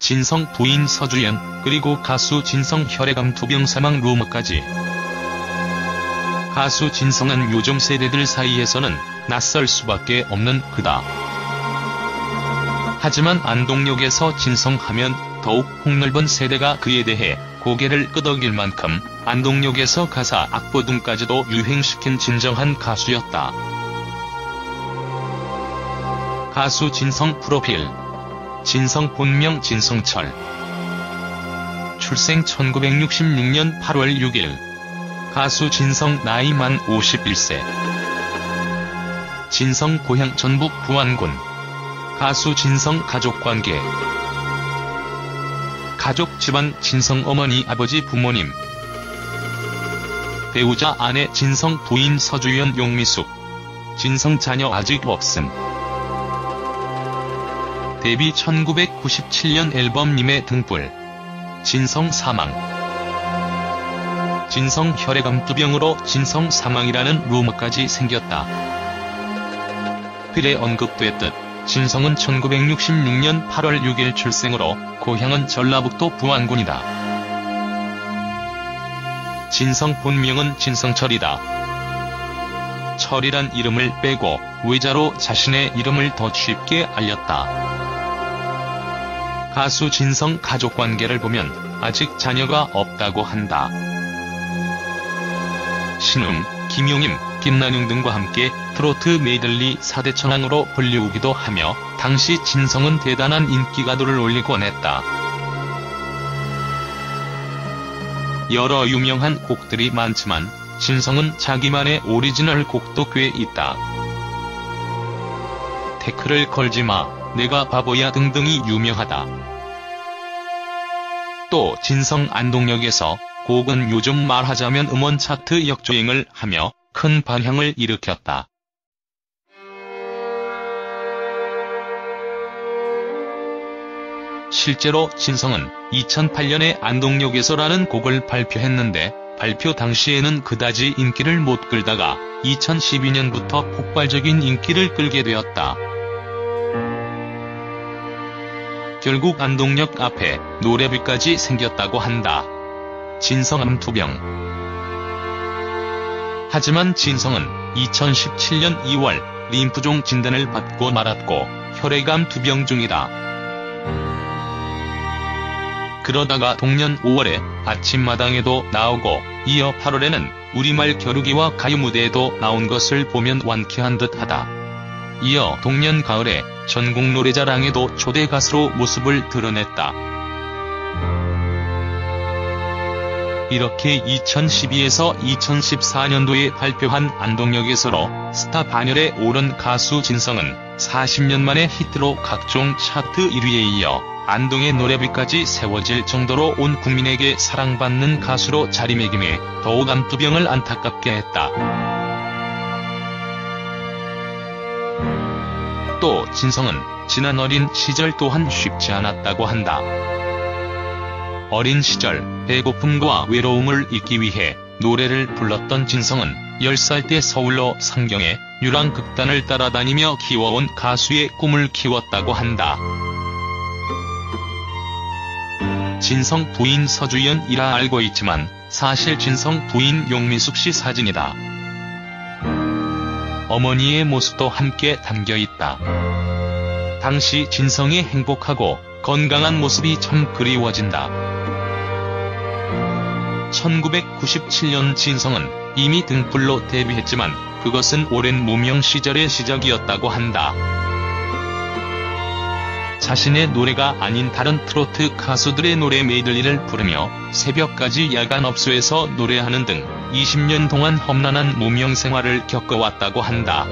진성 부인 서주연, 그리고 가수 진성 혈액암 투병 사망 루머까지. 가수 진성은 요즘 세대들 사이에서는 낯설 수밖에 없는 그다. 하지만 안동역에서 진성하면 더욱 폭넓은 세대가 그에 대해 고개를 끄덕일 만큼 안동역에서 가사 악보 등까지도 유행시킨 진정한 가수였다. 가수 진성 프로필. 진성 본명 진성철. 출생 1966년 8월 6일. 가수 진성 나이 만 51세. 진성 고향 전북 부안군. 가수 진성 가족관계. 가족 집안 진성 어머니 아버지 부모님. 배우자 아내 진성 부인 서주연 용미숙. 진성 자녀 아직 없음. 데뷔 1997년 앨범 님의 등불. 진성 사망. 진성 혈액암 투병으로 진성 사망이라는 루머까지 생겼다. 필에 언급됐듯 진성은 1966년 8월 6일 출생으로 고향은 전라북도 부안군이다. 진성 본명은 진성철이다. 철이란 이름을 빼고 외자로 자신의 이름을 더 쉽게 알렸다. 가수 진성 가족관계를 보면 아직 자녀가 없다고 한다. 신웅, 김용임, 김난용 등과 함께 트로트 메들리 4대 천왕으로 불리우기도 하며 당시 진성은 대단한 인기가도를 올리곤 했다. 여러 유명한 곡들이 많지만 진성은 자기만의 오리지널 곡도 꽤 있다. 태클을 걸지마, 내가 바보야 등등이 유명하다. 또 진성 안동역에서 곡은 요즘 말하자면 음원 차트 역주행을 하며 큰 반향을 일으켰다. 실제로 진성은 2008년에 안동역에서라는 곡을 발표했는데 발표 당시에는 그다지 인기를 못 끌다가 2012년부터 폭발적인 인기를 끌게 되었다. 결국 안동역 앞에 노래비까지 생겼다고 한다. 진성암 투병. 하지만 진성은 2017년 2월 림프종 진단을 받고 말았고 혈액암 투병 중이다. 그러다가 동년 5월에 아침마당에도 나오고 이어 8월에는 우리말 겨루기와 가요 무대에도 나온 것을 보면 완쾌한 듯하다. 이어 동년 가을에 전국 노래자랑에도 초대 가수로 모습을 드러냈다. 이렇게 2012에서 2014년도에 발표한 안동역에서로 스타 반열에 오른 가수 진성은 40년 만에 히트로 각종 차트 1위에 이어 안동의 노래비까지 세워질 정도로 온 국민에게 사랑받는 가수로 자리매김해 더욱 암투병을 안타깝게 했다. 또 진성은 지난 어린 시절 또한 쉽지 않았다고 한다. 어린 시절 배고픔과 외로움을 잊기 위해 노래를 불렀던 진성은 10살 때 서울로 상경해 유랑극단을 따라다니며 키워온 가수의 꿈을 키웠다고 한다. 진성 부인 서주연이라 알고 있지만 사실 진성 부인 용미숙 씨 사진이다. 어머니의 모습도 함께 담겨있다. 당시 진성의 행복하고 건강한 모습이 참 그리워진다. 1997년 진성은 이미 등불로 데뷔했지만 그것은 오랜 무명 시절의 시작이었다고 한다. 자신의 노래가 아닌 다른 트로트 가수들의 노래 메들리를 부르며 새벽까지 야간업소에서 노래하는 등 20년 동안 험난한 무명 생활을 겪어왔다고 한다.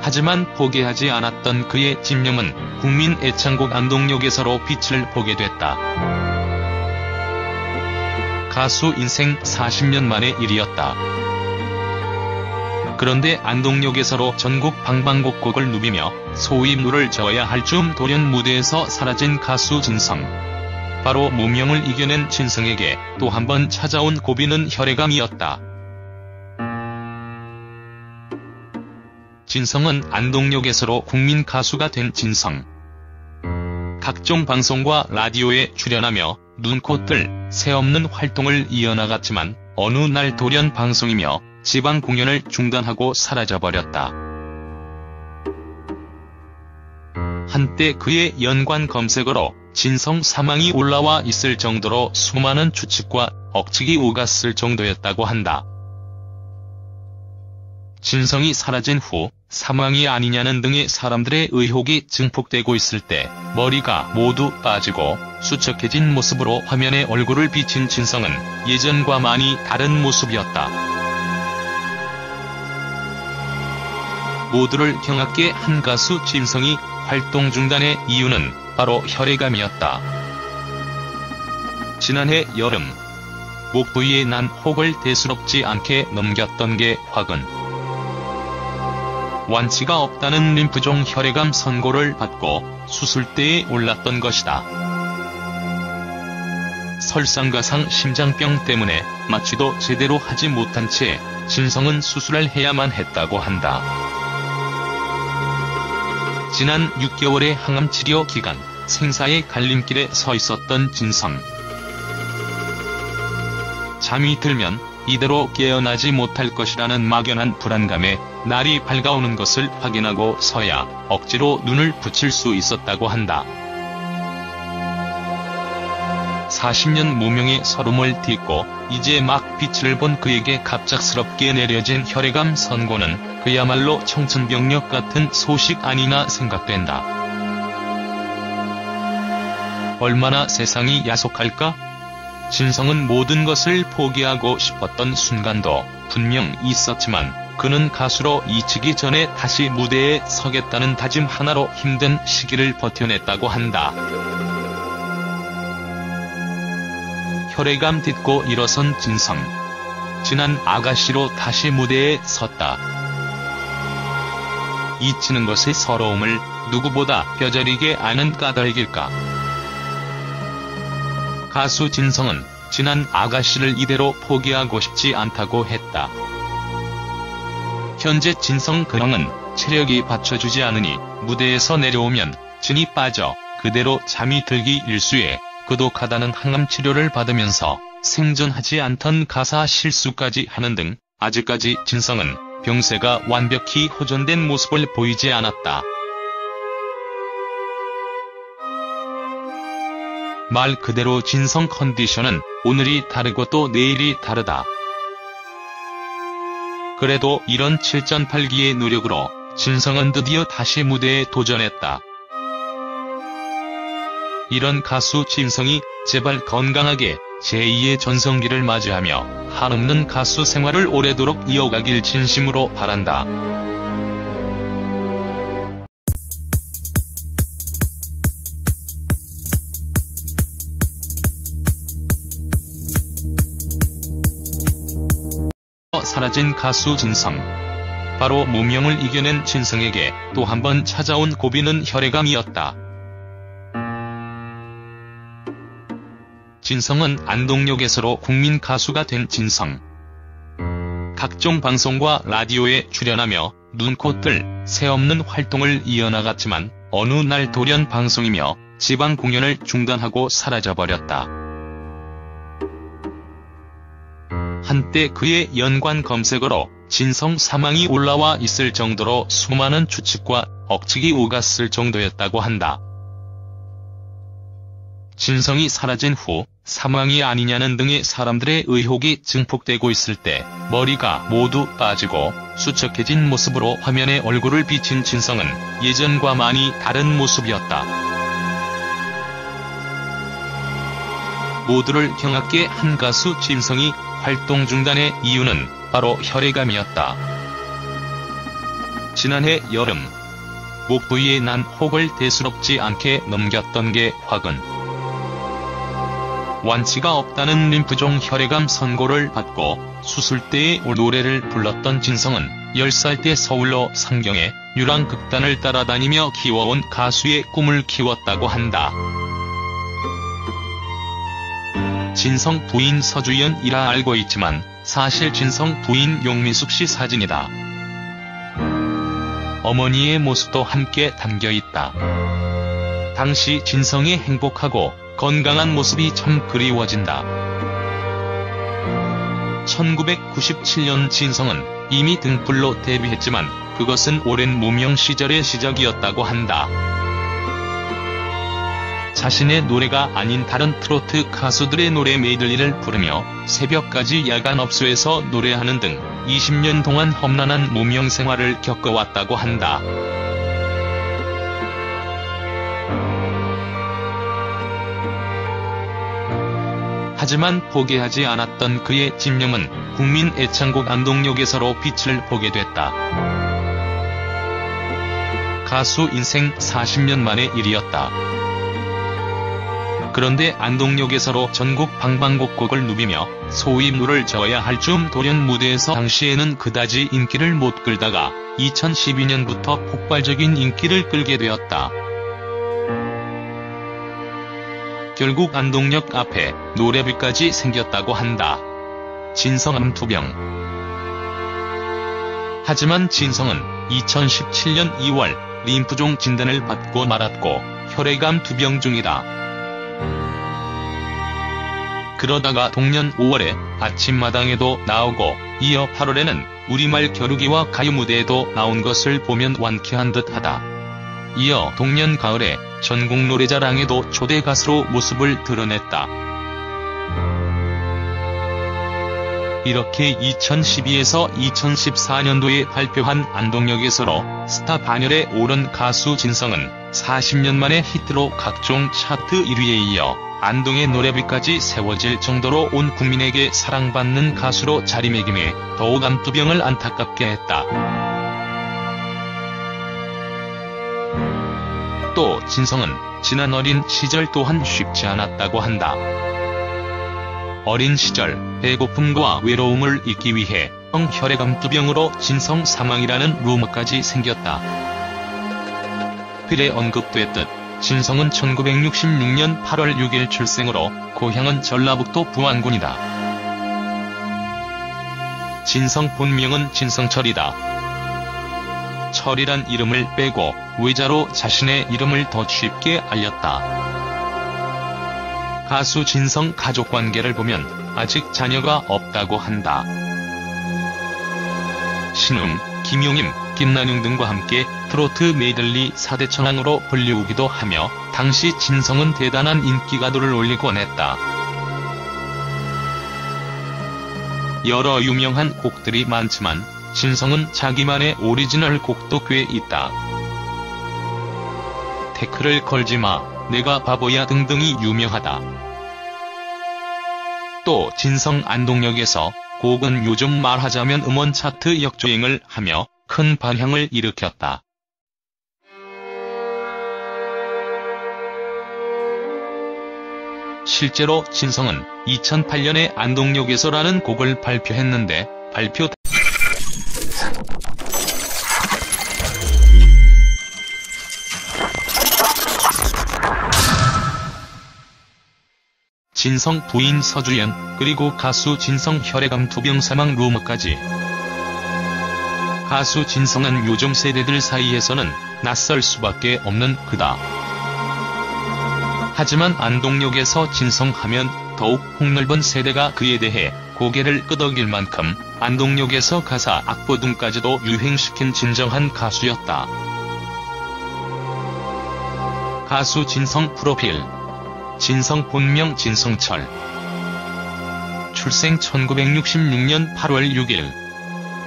하지만 포기하지 않았던 그의 집념은 국민 애창곡 안동역에서로 빛을 보게 됐다. 가수 인생 40년 만의 일이었다. 그런데 안동역에서로 전국 방방곡곡을 누비며 소위 물을 저어야 할 쯤 돌연 무대에서 사라진 가수 진성. 바로 무명을 이겨낸 진성에게 또 한 번 찾아온 고비는 혈액암이었다. 진성은 안동역에서로 국민 가수가 된 진성. 각종 방송과 라디오에 출연하며 눈코 뜰 새 없는 활동을 이어나갔지만 어느 날 돌연 방송이며 지방 공연을 중단하고 사라져버렸다. 한때 그의 연관 검색어로 진성 사망이 올라와 있을 정도로 수많은 추측과 억측이 오갔을 정도였다고 한다. 진성이 사라진 후 사망이 아니냐는 등의 사람들의 의혹이 증폭되고 있을 때 머리가 모두 빠지고 수척해진 모습으로 화면에 얼굴을 비친 진성은 예전과 많이 다른 모습이었다. 모두를 경악게 한 가수 진성이 활동 중단의 이유는 바로 혈액암이었다. 지난해 여름 목 부위에 난 혹을 대수롭지 않게 넘겼던 게 화근. 완치가 없다는 림프종 혈액암 선고를 받고 수술대에 올랐던 것이다. 설상가상 심장병 때문에 마취도 제대로 하지 못한 채 진성은 수술을 해야만 했다고 한다. 지난 6개월의 항암치료 기간, 생사의 갈림길에 서 있었던 진성. 잠이 들면 이대로 깨어나지 못할 것이라는 막연한 불안감에 날이 밝아오는 것을 확인하고 서야 억지로 눈을 붙일 수 있었다고 한다. 40년 무명의 서름을 딛고 이제 막 빛을 본 그에게 갑작스럽게 내려진 혈액암 선고는 그야말로 청천벽력 같은 소식 아니나 생각된다. 얼마나 세상이 야속할까? 진성은 모든 것을 포기하고 싶었던 순간도 분명 있었지만 그는 가수로 이치기 전에 다시 무대에 서겠다는 다짐 하나로 힘든 시기를 버텨냈다고 한다. 혈액암 딛고 일어선 진성. 지난 아가씨로 다시 무대에 섰다. 잊히는 것의 서러움을 누구보다 뼈저리게 아는 까닭일까? 가수 진성은 지난 아가씨를 이대로 포기하고 싶지 않다고 했다. 현재 진성 근황은 체력이 받쳐주지 않으니 무대에서 내려오면 진이 빠져 그대로 잠이 들기 일쑤에 고독하다는 항암치료를 받으면서 생전하지 않던 가사 실수까지 하는 등 아직까지 진성은 병세가 완벽히 호전된 모습을 보이지 않았다. 말 그대로 진성 컨디션은 오늘이 다르고 또 내일이 다르다. 그래도 이런 7전팔기의 노력으로 진성은 드디어 다시 무대에 도전했다. 이런 가수 진성이 제발 건강하게 제2의 전성기를 맞이하며 한없는 가수 생활을 오래도록 이어가길 진심으로 바란다. 사라진 가수 진성. 바로 무명을 이겨낸 진성에게 또 한 번 찾아온 고비는 혈액암이었다. 진성은 안동역에서로 국민 가수가 된 진성. 각종 방송과 라디오에 출연하며 눈코 뜰 새 없는 활동을 이어나갔지만 어느 날 돌연 방송이며 지방 공연을 중단하고 사라져버렸다. 한때 그의 연관 검색어로 진성 사망이 올라와 있을 정도로 수많은 추측과 억측이 오갔을 정도였다고 한다. 진성이 사라진 후 사망이 아니냐는 등의 사람들의 의혹이 증폭되고 있을 때 머리가 모두 빠지고 수척해진 모습으로 화면에 얼굴을 비친 진성은 예전과 많이 다른 모습이었다. 모두를 경악게 한 가수 진성이 활동 중단의 이유는 바로 혈액암이었다. 지난해 여름 목 부위에 난 혹을 대수롭지 않게 넘겼던 게 화근. 완치가 없다는 림프종 혈액암 선고를 받고 수술대에 노래를 불렀던 진성은 10살 때 서울로 상경해 유랑극단을 따라다니며 키워온 가수의 꿈을 키웠다고 한다. 진성 부인 서주연이라 알고 있지만 사실 진성 부인 용미숙 씨 사진이다. 어머니의 모습도 함께 담겨있다. 당시 진성의 행복하고 건강한 모습이 참 그리워진다. 1997년 진성은 이미 등불로 데뷔했지만 그것은 오랜 무명 시절의 시작이었다고 한다. 자신의 노래가 아닌 다른 트로트 가수들의 노래 메들리를 부르며 새벽까지 야간업소에서 노래하는 등 20년 동안 험난한 무명 생활을 겪어왔다고 한다. 하지만 포기하지 않았던 그의 집념은 국민 애창곡 안동역에서로 빛을 보게 됐다. 가수 인생 40년 만의 일이었다. 그런데 안동역에서로 전국 방방곡곡을 누비며 소위 물을 저어야 할 쯤 돌연 무대에서 당시에는 그다지 인기를 못 끌다가 2012년부터 폭발적인 인기를 끌게 되었다. 결국 안동역 앞에 노래비까지 생겼다고 한다. 진성 암투병. 하지만 진성은 2017년 2월 림프종 진단을 받고 말았고 혈액암 투병 중이다. 그러다가 동년 5월에 아침마당에도 나오고 이어 8월에는 우리말 겨루기와 가요 무대에도 나온 것을 보면 완쾌한 듯하다. 이어 동년 가을에 전국 노래자랑에도 초대 가수로 모습을 드러냈다. 이렇게 2012에서 2014년도에 발표한 안동역에서로 스타 반열에 오른 가수 진성은 40년 만에 히트로 각종 차트 1위에 이어 안동의 노래비까지 세워질 정도로 온 국민에게 사랑받는 가수로 자리매김해 더욱 암투병을 안타깝게 했다. 또 진성은 지난 어린 시절 또한 쉽지 않았다고 한다. 어린 시절 배고픔과 외로움을 잊기 위해 혈액암투병으로 진성 사망이라는 루머까지 생겼다. 필에 언급됐듯 진성은 1966년 8월 6일 출생으로 고향은 전라북도 부안군이다. 진성 본명은 진성철이다. 철이란 이름을 빼고 외자로 자신의 이름을 더 쉽게 알렸다. 가수 진성 가족관계를 보면 아직 자녀가 없다고 한다. 신웅, 김용임, 김난용 등과 함께 트로트 메들리 4대 천왕으로 불리우기도 하며 당시 진성은 대단한 인기가도를 올리곤 했다. 여러 유명한 곡들이 많지만 진성은 자기만의 오리지널 곡도 꽤 있다. 태클을 걸지마, 내가 바보야 등등이 유명하다. 또 진성 안동역에서 곡은 요즘 말하자면 음원 차트 역주행을 하며 큰 반향을 일으켰다. 실제로 진성은 2008년에 안동역에서라는 곡을 발표했는데 발표 진성 부인 서주연, 그리고 가수 진성 혈액암 투병 사망 루머까지. 가수 진성은 요즘 세대들 사이에서는 낯설 수밖에 없는 그다. 하지만 안동역에서 진성하면 더욱 폭넓은 세대가 그에 대해 고개를 끄덕일 만큼 안동역에서 가사 악보 등까지도 유행시킨 진정한 가수였다. 가수 진성 프로필. 진성 본명 진성철. 출생 1966년 8월 6일.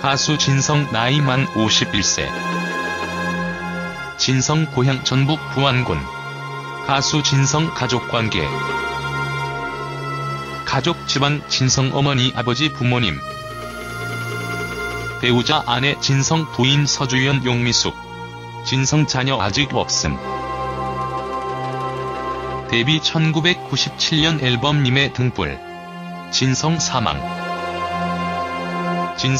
가수 진성 나이 만 51세. 진성 고향 전북 부안군. 가수 진성 가족관계. 가족 집안 진성 어머니 아버지 부모님. 배우자 아내 진성 부인 서주연 용미숙. 진성 자녀 아직 없음. 데뷔 1997년 앨범 님의 등불. 진성 사망. 진성